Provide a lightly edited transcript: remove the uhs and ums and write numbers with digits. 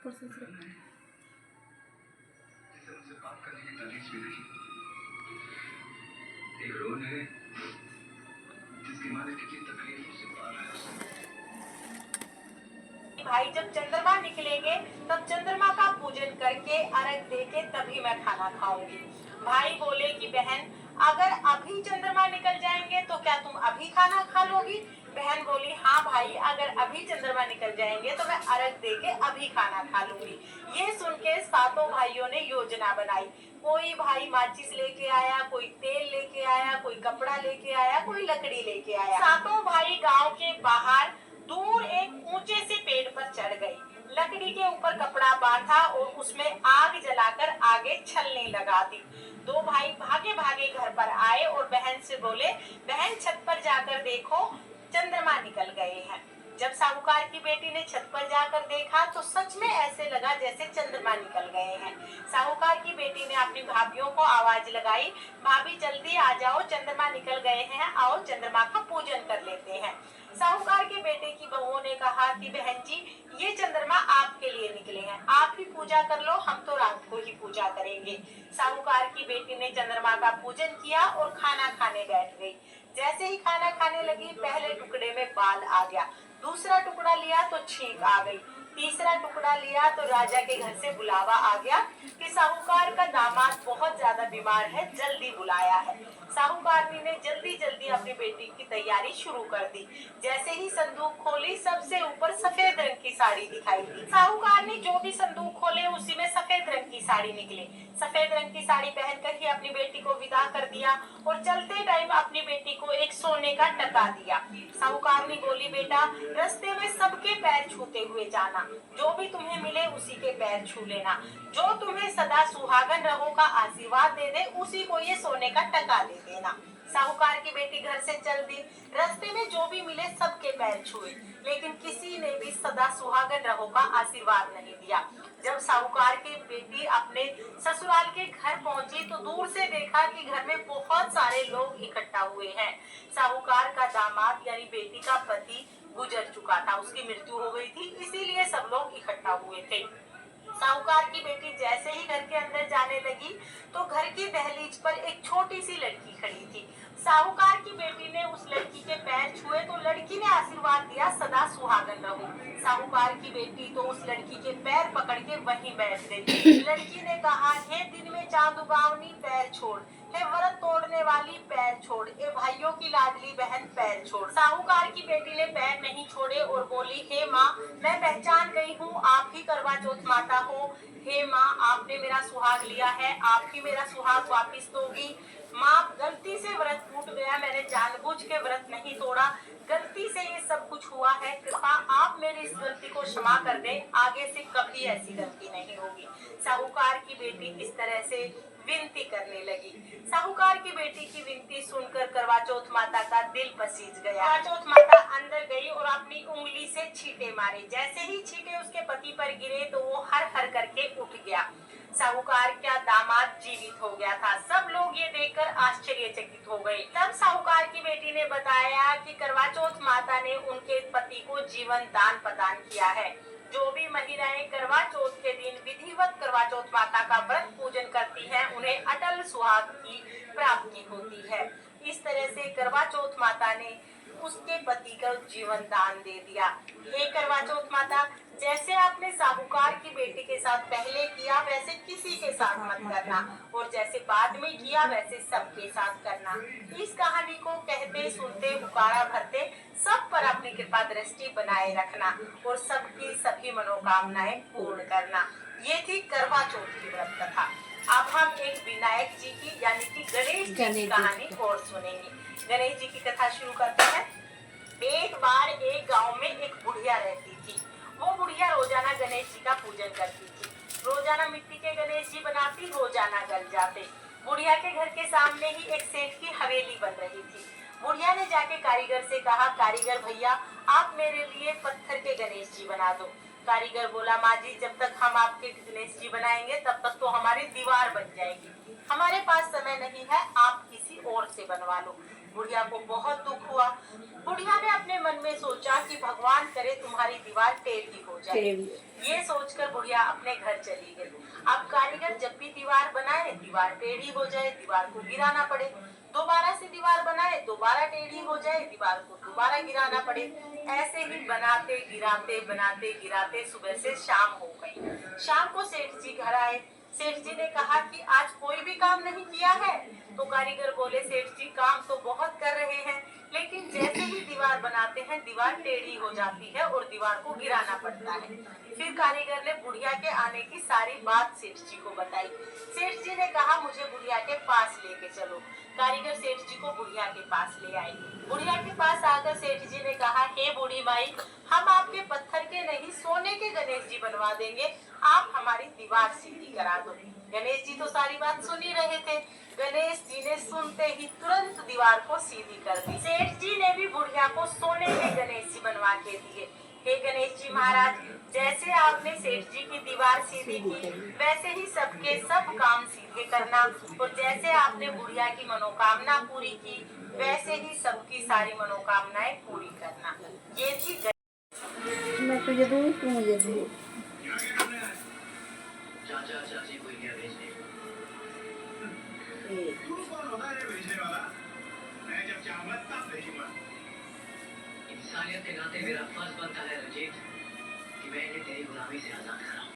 ऊपर से सिर्फ जैसे उनसे बात करने की तमीज भी नहीं। एक रोन है जिसकी माँ ने कितनी तकलीफों से पाला है उसे। भाई जब चंद्रमा निकलेंगे तब चंद्रमा का पूजन करके अर्घ देके तभी मैं खाना खाऊंगी। भाई बोले कि बहन अगर अभी चंद्रमा निकल जाएंगे तो क्या तुम अभी खाना खा लोगी? बहन बोली हाँ भाई अगर अभी चंद्रमा निकल जाएंगे तो मैं अर्घ देके अभी खाना खा लूंगी। ये सुन के सातों भाइयों ने योजना बनाई। कोई भाई माचिस लेके आया, कोई तेल लेके आया, कोई कपड़ा लेके आया, कोई लकड़ी लेके आया। सातों भाई गांव के बाहर दूर एक ऊंचे से पेड़ पर चढ़ गई, लकड़ी के ऊपर कपड़ा बांधा और उसमें आग जलाकर आगे छलनी लगा दी। दो भाई भागे भागे घर पर आए और बहन से बोले बहन छत पर जाकर देखो चंद्रमा निकल गए हैं। जब साहूकार की बेटी ने छत पर जाकर देखा तो सच में ऐसे लगा जैसे चंद्रमा निकल गए हैं। साहूकार की बेटी ने अपनी भाभियों को आवाज लगाई, भाभी जल्दी आ जाओ चंद्रमा निकल गए हैं, आओ चंद्रमा का पूजन कर लेते हैं। साहूकार के बेटे की बहुओं ने कहा कि बहन जी ये चंद्रमा आपके लिए निकले हैं, आप ही पूजा कर लो, हम तो रात को ही पूजा करेंगे। साहूकार की बेटी ने चंद्रमा का पूजन किया और खाना खाने बैठ गई। जैसे ही खाना खाने लगी पहले टुकड़े में बाल आ गया, दूसरा टुकड़ा लिया तो छींक आ गई, तीसरा टुकड़ा लिया तो राजा के घर से बुलावा आ गया कि साहूकार का दामाद बहुत ज्यादा बीमार है, जल्दी बुलाया है। साहूकारनी ने जल्दी जल्दी अपनी बेटी की तैयारी शुरू कर दी। जैसे ही संदूक खोली सबसे ऊपर सफेद रंग की साड़ी दिखाई दी। साहूकार ने जो भी संदूक खोले उसी में सफेद रंग की साड़ी निकली। सफेद रंग की साड़ी पहनकर ही अपनी बेटी को विदा कर दिया और चलते टाइम अपनी बेटी को एक सोने का टका दिया। साहूकारनी बोली बेटा रास्ते में सबके पैर छूते हुए जाना, जो भी तुम्हें मिले उसी के पैर छू लेना, जो तुम्हें सदा सुहागन रहो का आशीर्वाद दे दे उसी को ये सोने का टका दे देना। साहूकार की बेटी घर से चल दी, रास्ते में जो भी मिले सबके पैर छुए, लेकिन किसी ने भी सदा सुहागन रहो का आशीर्वाद नहीं दिया। जब साहूकार की बेटी अपने ससुराल के घर पहुंची तो दूर से देखा कि घर में बहुत सारे लोग इकट्ठा हुए हैं। साहूकार का दामाद यानी बेटी का पति गुजर चुका था, उसकी मृत्यु हो गई थी, इसीलिए सब लोग इकट्ठा हुए थे। साहूकार की बेटी जैसे ही घर के अंदर जाने लगी तो घर की दहलीज पर एक छोटी सी लड़की खड़ी थी। साहूकार की बेटी ने उस लड़की के पैर छुए तो लड़की ने आशीर्वाद दिया सदा सुहागन रहो। साहूकार की बेटी तो उस लड़की के पैर पकड़ के वहीं बैठ गई। लड़की ने कहा हे दिन में चांद उगावनी पैर छोड़, हे व्रत तोड़ने वाली पैर छोड़, ए भाइयों की लाडली बहन पैर छोड़। साहूकार की बेटी ने पैर नहीं छोड़े और बोली हे माँ मैं पहचान गई हूँ आप ही करवा चौथ माता हो। हे माँ आपने मेरा सुहाग लिया है, आप ही मेरा सुहाग वापिस दोगी। माँ गलती से व्रत टूट गया, मैंने जानबूझ के व्रत नहीं तोड़ा, गलती से ये सब कुछ हुआ है, कृपा आप मेरी इस गलती को क्षमा कर दें, आगे से कभी ऐसी गलती नहीं होगी। साहूकार की बेटी इस तरह से विनती करने लगी। साहूकार की बेटी की विनती सुनकर करवा चौथ माता का दिल पसीज गया। करवा चौथ माता अंदर गई और अपनी उंगली से छींटे मारे। जैसे ही छींटे उसके पति पर गिरे तो वो हर हर करके उठ गया। साहूकार का दामाद जीवित हो गया था। सब लोग ये देखकर आश्चर्यचकित हो गए। तब साहूकार की बेटी ने बताया कि करवा चौथ माता ने उनके पति को जीवन दान प्रदान किया है। जो भी महिलाएं करवा चौथ के दिन विधिवत करवा चौथ माता का व्रत पूजन करती हैं उन्हें अटल सुहाग की प्राप्ति होती है। इस तरह से करवा चौथ माता ने उसके पति का जीवन दान दे दिया। हे करवा चौथ माता जैसे आपने साहूकार की बेटी के साथ पहले किया वैसे किसी के साथ मत करना और जैसे बाद में किया वैसे सबके साथ करना। इस कहानी को कहते सुनते हुकारा भरते सब पर अपनी कृपा दृष्टि बनाए रखना और सबकी सभी मनोकामनाएं पूर्ण करना। ये थी करवा चौथ की व्रत कथा। अब हम एक विनायक जी की यानी कि गणेश जी की कहानी और सुनेंगे। गणेश जी की कथा शुरू करते हैं। एक बार एक गांव में एक बुढ़िया रहती थी। वो बुढ़िया रोजाना गणेश जी का पूजन करती थी। रोजाना मिट्टी के गणेश जी बनाती, रोजाना गल जाते। बुढ़िया के घर के सामने ही एक सेठ की हवेली बन रही थी। बुढ़िया ने जाके कारीगर से कहा कारीगर भैया आप मेरे लिए पत्थर के गणेश जी बना दो। कारीगर बोला माँ जी जब तक हम आपके गणेश जी बनाएंगे तब तक तो हमारी दीवार बन जाएगी, हमारे पास समय नहीं है, आप किसी और से बनवा लो। बुढ़िया को बहुत दुख हुआ। बुढ़िया ने अपने मन में सोचा कि भगवान करे तुम्हारी दीवार टेढ़ी हो जाए। ये सोचकर बुढ़िया अपने घर चली गई। अब कारीगर जब भी दीवार बनाए दीवार टेढ़ी हो जाए, दीवार को गिराना पड़े, दोबारा से दीवार बनाए दोबारा टेढ़ी हो जाए, दीवार को दोबारा गिराना पड़े। ऐसे ही बनाते गिराते सुबह से शाम हो गई। शाम को सेठ जी घर आए। सेठ जी ने कहा कि आज कोई भी काम नहीं किया है। तो कारीगर बोले, सेठ जी काम तो बहुत कर रहे हैं, लेकिन जैसे ही दीवार बनाते हैं दीवार टेढ़ी हो जाती है और दीवार को गिराना पड़ता है। फिर कारीगर ने बुढ़िया के आने की सारी बात सेठ जी को बताई। सेठ जी ने कहा, मुझे बुढ़िया के पास लेके चलो। कारीगर सेठ जी को बुढ़िया के पास ले आई। बुढ़िया के पास आकर सेठ जी ने कहा, हे बूढ़ी माई, हम आपके पत्थर के नहीं सोने के गणेश जी बनवा देंगे, आप हमारी दीवार सीधी करा दो। गणेश जी तो सारी बात सुन ही रहे थे। गणेश जी ने सुनते ही तुरंत दीवार को सीधी कर दी। सेठ जी ने भी बुढ़िया को सोने के गणेश जी बनवा के दिए। हे गणेश जी महाराज, जैसे आपने सेठ जी की दीवार सीधी की वैसे ही सबके सब काम सीधे करना, और जैसे आपने बुढ़िया की मनोकामना पूरी की वैसे ही सबकी सारी मनोकामनाएं पूरी करना। ये थी मैं तुझे दूँ, तू मुझे दे। चाचा चाची को इंडिया भेजने। तू कौन होता है भेजने वाला? मैं जब चाहूंगा तब भेजूंगा। इंसानियत के नाते मेरा फर्ज बनता है रंजीत कि मैं इन्हें तेरी गुलामी से आजाद कराऊं।